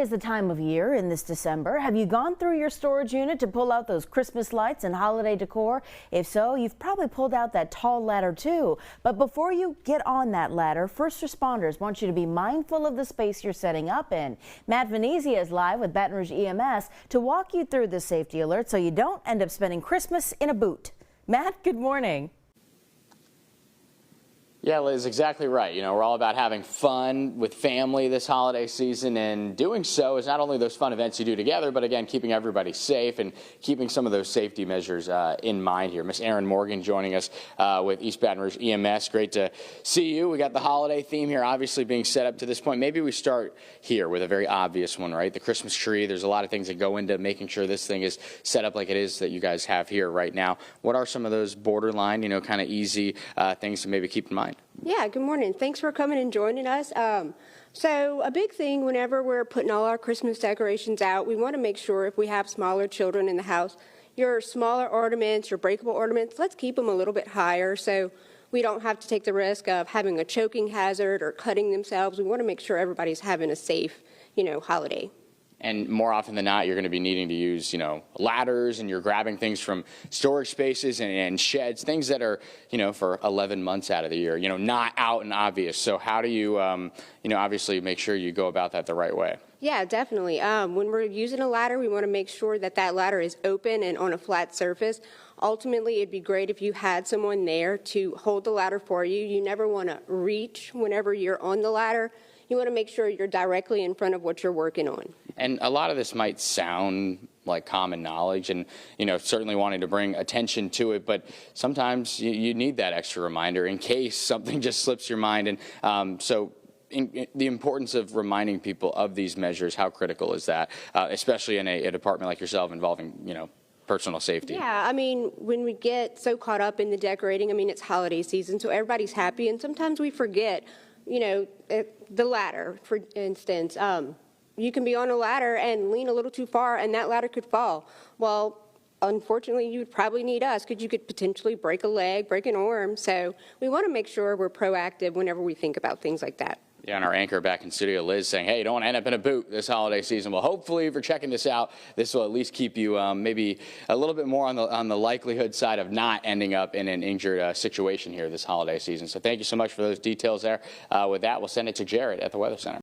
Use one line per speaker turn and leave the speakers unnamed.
is the time of year in this December. Have you gone through your storage unit to pull out those Christmas lights and holiday decor? If so, you've probably pulled out that tall ladder too. But before you get on that ladder, first responders want you to be mindful of the space you're setting up in. Matt Venezia is live with Baton Rouge EMS to walk you through this safety alert so you don't end up spending Christmas in a boot. Matt, good morning.
Yeah, Liz, exactly right. You know, we're all about having fun with family this holiday season, and doing so is not only those fun events you do together, but again, keeping everybody safe and keeping some of those safety measures in mind here. Miss Erin Morgan joining us with East Baton Rouge EMS. Great to see you. We got the holiday theme here obviously being set up to this point. Maybe we start here with a very obvious one, right? The Christmas tree. There's a lot of things that go into making sure this thing is set up like it is that you guys have here right now. What are some of those borderline, kind of easy things to maybe keep in mind?
Yeah, good morning. Thanks for coming and joining us. So a big thing whenever we're putting all our Christmas decorations out, we want to make sure if we have smaller children in the house, your smaller ornaments, your breakable ornaments, let's keep them a little bit higher so we don't have to take the risk of having a choking hazard or cutting themselves. We want to make sure everybody's having a safe, holiday.
And more often than not, you're going to be needing to use, ladders, and you're grabbing things from storage spaces and sheds, things that are, for 11 months out of the year, not out and obvious. So how do you, obviously make sure you go about that the right way?
Yeah, definitely. When we're using a ladder, we want to make sure that that ladder is open and on a flat surface. Ultimately, it'd be great if you had someone there to hold the ladder for you. You never want to reach whenever you're on the ladder. You want to make sure you're directly in front of what you're working on.
And a lot of this might sound like common knowledge and, certainly wanting to bring attention to it, but sometimes you need that extra reminder in case something just slips your mind. And the importance of reminding people of these measures, how critical is that, especially in a department like yourself involving, personal safety?
Yeah, I mean, when we get so caught up in the decorating, it's holiday season, so everybody's happy, and sometimes we forget, the ladder, for instance. You can be on a ladder and lean a little too far, and that ladder could fall. Well, unfortunately, you would probably need us because you could potentially break a leg, break an arm. So we want to make sure we're proactive whenever we think about things like that.
Yeah, and our anchor back in studio, Liz, saying, hey, you don't want to end up in a boot this holiday season. Well, hopefully, if you're checking this out, this will at least keep you maybe a little bit more on the likelihood side of not ending up in an injured situation here this holiday season. So thank you so much for those details there. With that, we'll send it to Jared at the Weather Center.